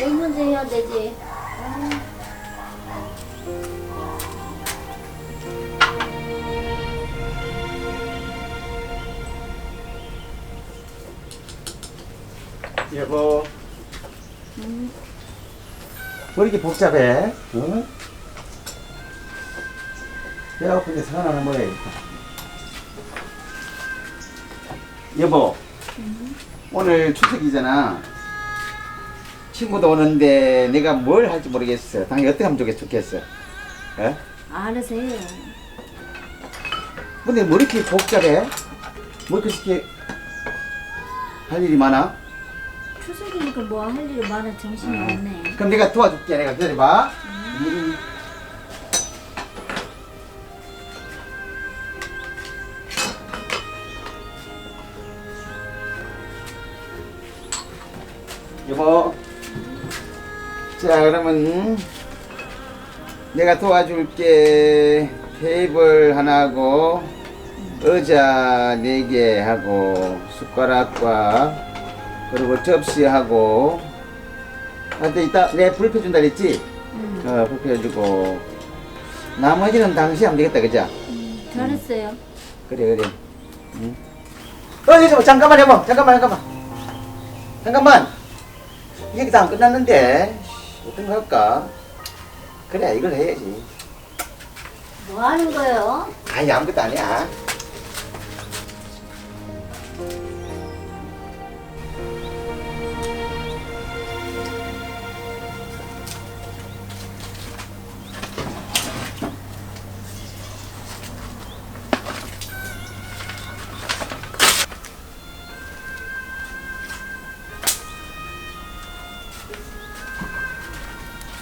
뭘 먼저 해야 되지? 아, 여보. 왜 이렇게 복잡해? 응? 배가 고픈데 상 하나 먹어야겠다. 여보, 오늘 추석이잖아. 친구도 오는데 내가 뭘 할지 모르겠어. 당연히 어떻게 하면 좋겠어? 어? 알아서 해요. 근데 뭐 이렇게 복잡해? 뭐 이렇게 할 일이 많아? 추석이니까 뭐 할 일이 많아 정신이 없네. 그럼 내가 도와줄게. 내가 기다려봐. 여보. 자, 그러면 내가 도와줄게. 테이블 하나 하고 의자 4개 하고 숟가락과 그리고 접시하고 한테 이따 내 불 펴준다 그랬지? 불 펴주고 나머지는 당시 하면 되겠다. 그죠? 잘했어요. 그래. 응. 잠깐만 여보. 잠깐만. 이게 다 안 끝났는데 어떤 거 할까? 그래, 이걸 해야지. 뭐 하는 거예요? 아니, 아무것도 아니야.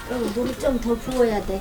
그럼 물을 좀 더 부어야 돼.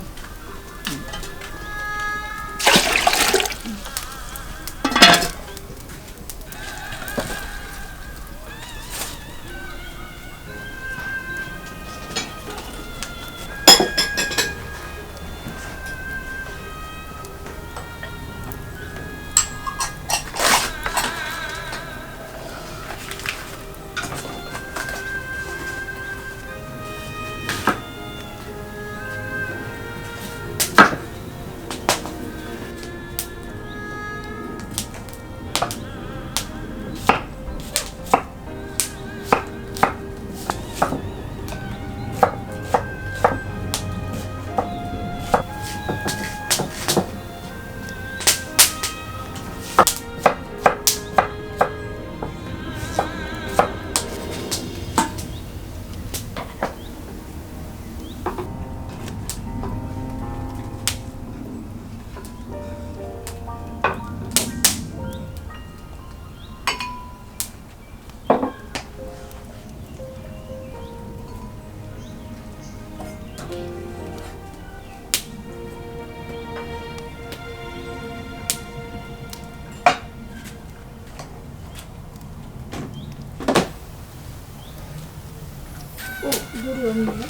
물이 없네.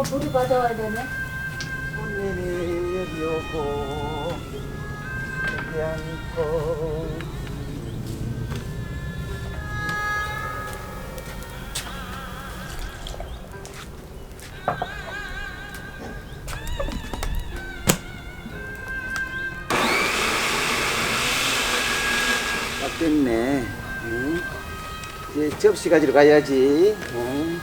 물이 가져와야 되네. 손님이 여기 오고 여기 앉고 딱 됐네. 응? 이제 접시 가지러 가야지. 응?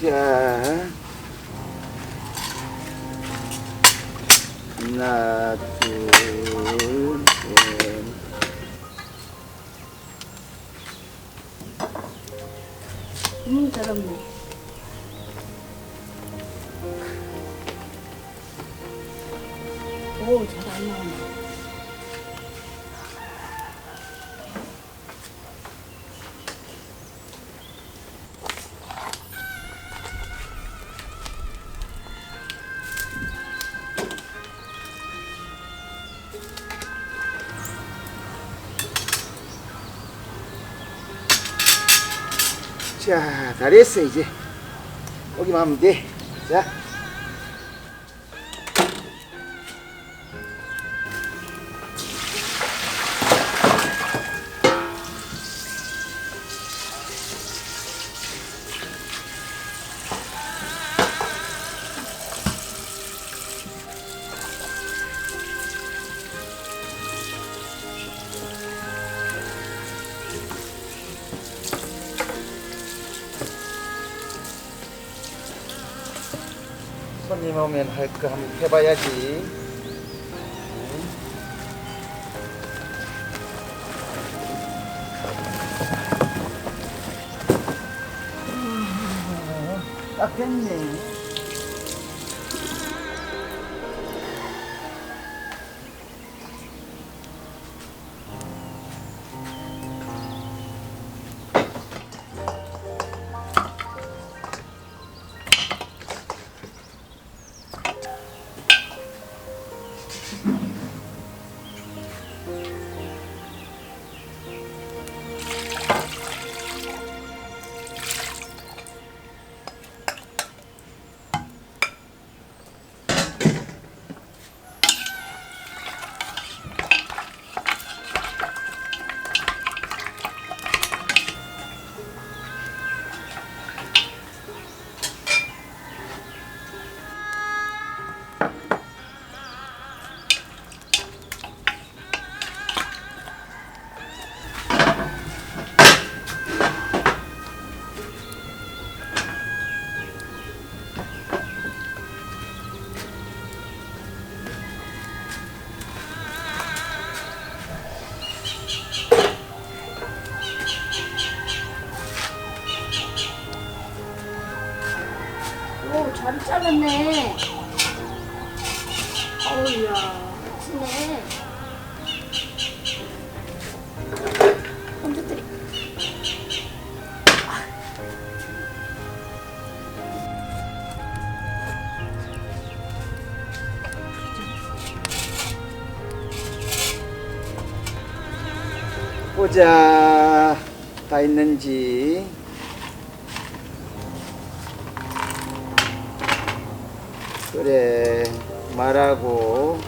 자, 하나, 둘, 셋. 잘없네. 오, 잘 안 나온다. 자, 다 됐어. 이제 여기만 하면 돼. 자, 손님 오면 할 거 한번 해봐야지. 딱 됐네. 오, 잘 잘랐네. 어우야, 맛있네. 건져드리. 보자, 다 있는지. 그래, 말하고.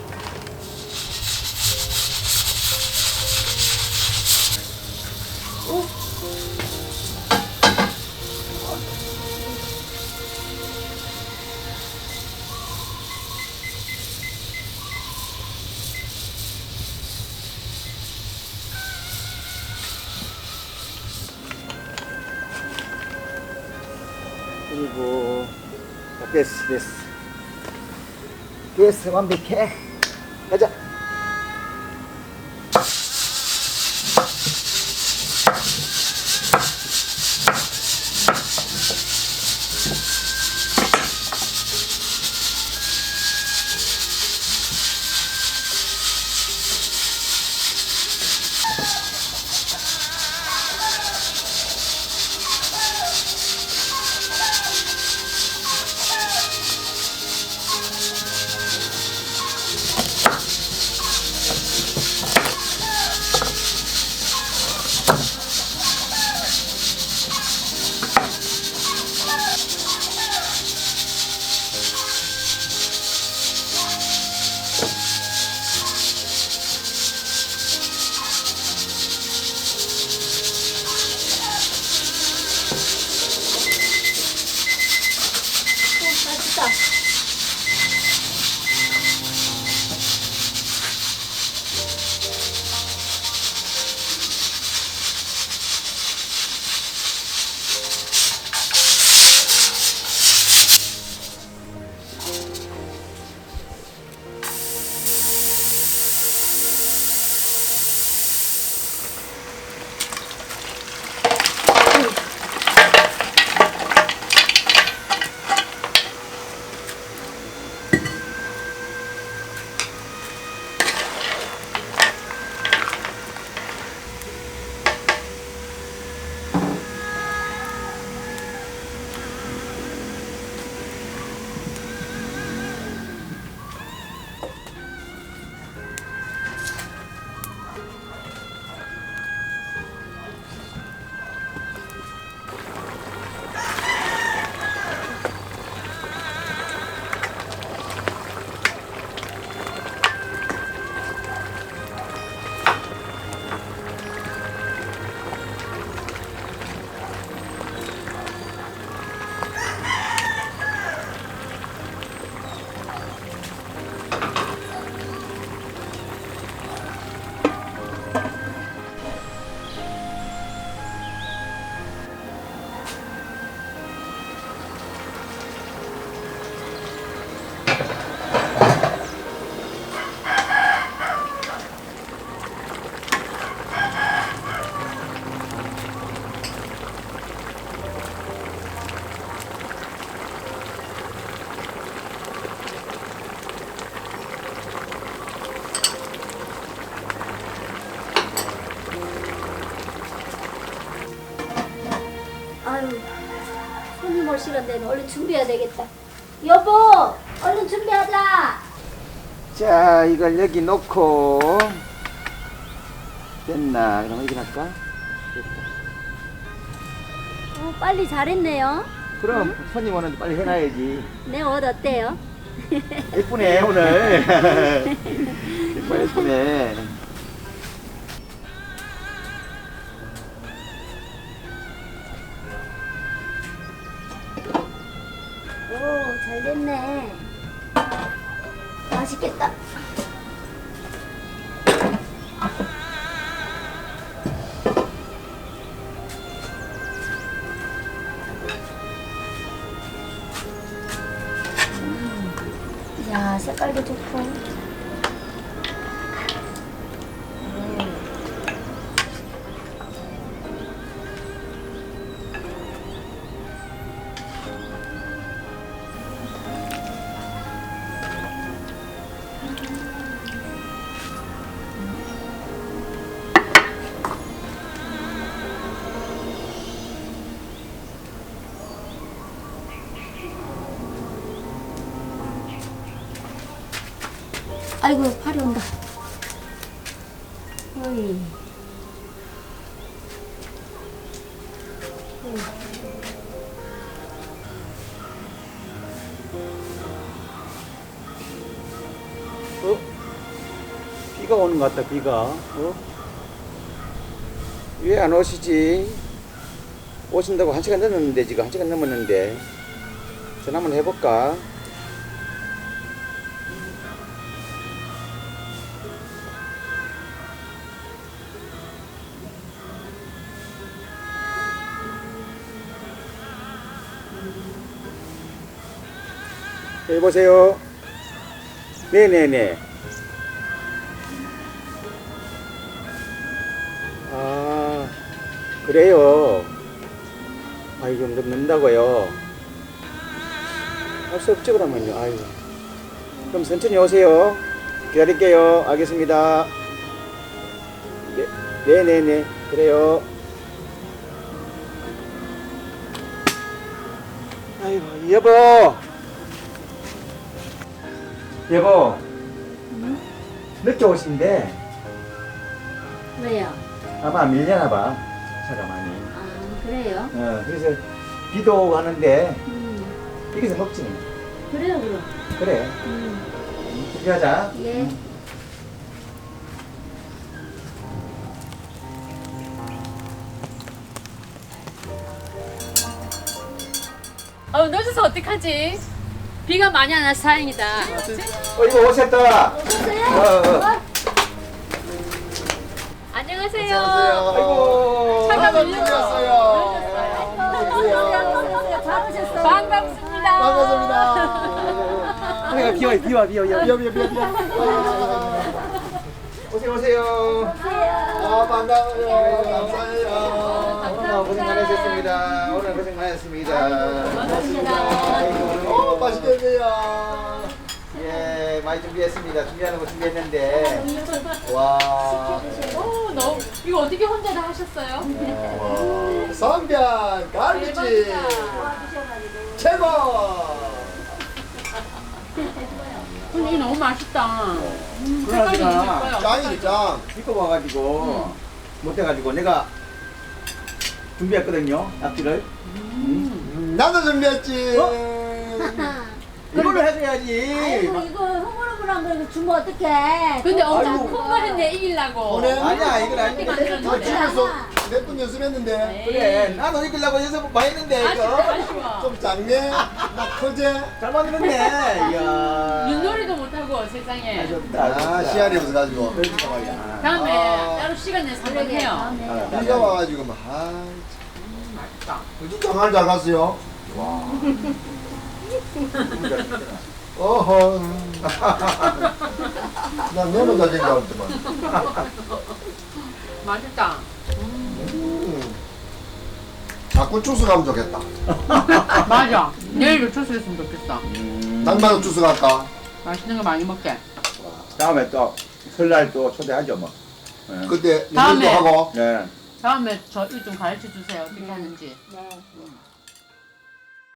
그리고 됐어, 됐어. 됐어, 완벽해. 가자. 아유, 손님 올 시간 되면 얼른 준비해야 되겠다. 여보, 얼른 준비하자. 자, 이걸 여기 놓고 됐나? 그럼 여기 할까? 빨리 잘했네요. 그럼 손님 오는데 빨리 해놔야지. 내 옷 어때요? 예쁘네 오늘. 예쁘네. 오, 잘 됐네. 맛있겠다. 야, 색깔도 좋고. 아이고, 팔이 온다. 어이. 어? 비가 오는 것 같다. 비가. 어? 왜 안 오시지? 오신다고 1시간 넘었는데 지금 1시간 넘었는데 전화 한번 해볼까? 여보세요? 네네네. 아, 그래요. 아이, 좀 늦는다고요. 할 수 없죠, 그러면요. 아유. 그럼 천천히 오세요. 기다릴게요. 알겠습니다. 네네네. 그래요. 아이고, 여보. 여보, 늦게 오신데 왜요? 아마 밀려나 봐, 차가 많이. 아, 그래요? 그래서 비도 오고 하는데 여기서 먹지. 그래요, 그럼. 그래. 준비하자. 예. 늦어서 어떡하지? 비가 많이 안 와서 다행이다. 이거 오셨다. 오셨어요? 안녕하세요. 아이고. 차가 밀렸어요. 잘 오셨어요. 반갑습니다. 반갑습니다. 내가 비와. 비어. 오세요. 아, 반가워요. 감사해요. 오늘 고생 많으셨습니다. 오늘 고생 많으셨습니다. 맛있게 드세요. 예, 많이 준비했습니다. 준비하는 거 준비했는데. 와. 너무 이거 어떻게 혼자 다 하셨어요? 선변 갈비찜 대박이다. 최고. 근데 이게 너무 맛있다. 그러나 색깔이 짱이지 짱. 비가 와가지고 못해가지고 내가 준비했거든요. 낙지를. 나도 준비했지. 이걸로 해줘야지. 아이고, 이거 흐물흐물한 거 이거 주면 어떡해. 근데 엄청 아이고. 큰 거 했네 이기려고. 오늘 아니야, 이건 아닌데. 다 집에서 몇 분 연습했는데 그래, 나도 이기려고 연습 많이 했는데 이거. 아쉬워. 좀 작네. 나 커제. 잘 만들었네. 이야. 윷놀이도 못하고 세상에. 좋다. 아, 시간이 없어가지고. 그러니까 말이야. 다음에 아. 따로 시간 내서 한번 그러게, 해요. 다음에. 비가 와가지고 막. 맛있다. 정말 잘 갔어요. 어허. 난 너무 잘된 줄 알았지만. 맛있다. 자꾸 주스 가면 좋겠다. 맞아. 내일도 주스 했으면 좋겠어. 날마다 주스 갈까? 맛있는 거 많이 먹게. 다음에 또 설날 또 초대하죠 뭐. 그때 다음에. 연습도 하고. 네. 다음에 저 일 좀 가르쳐 주세요. 어떻게 네. 하는지. 네.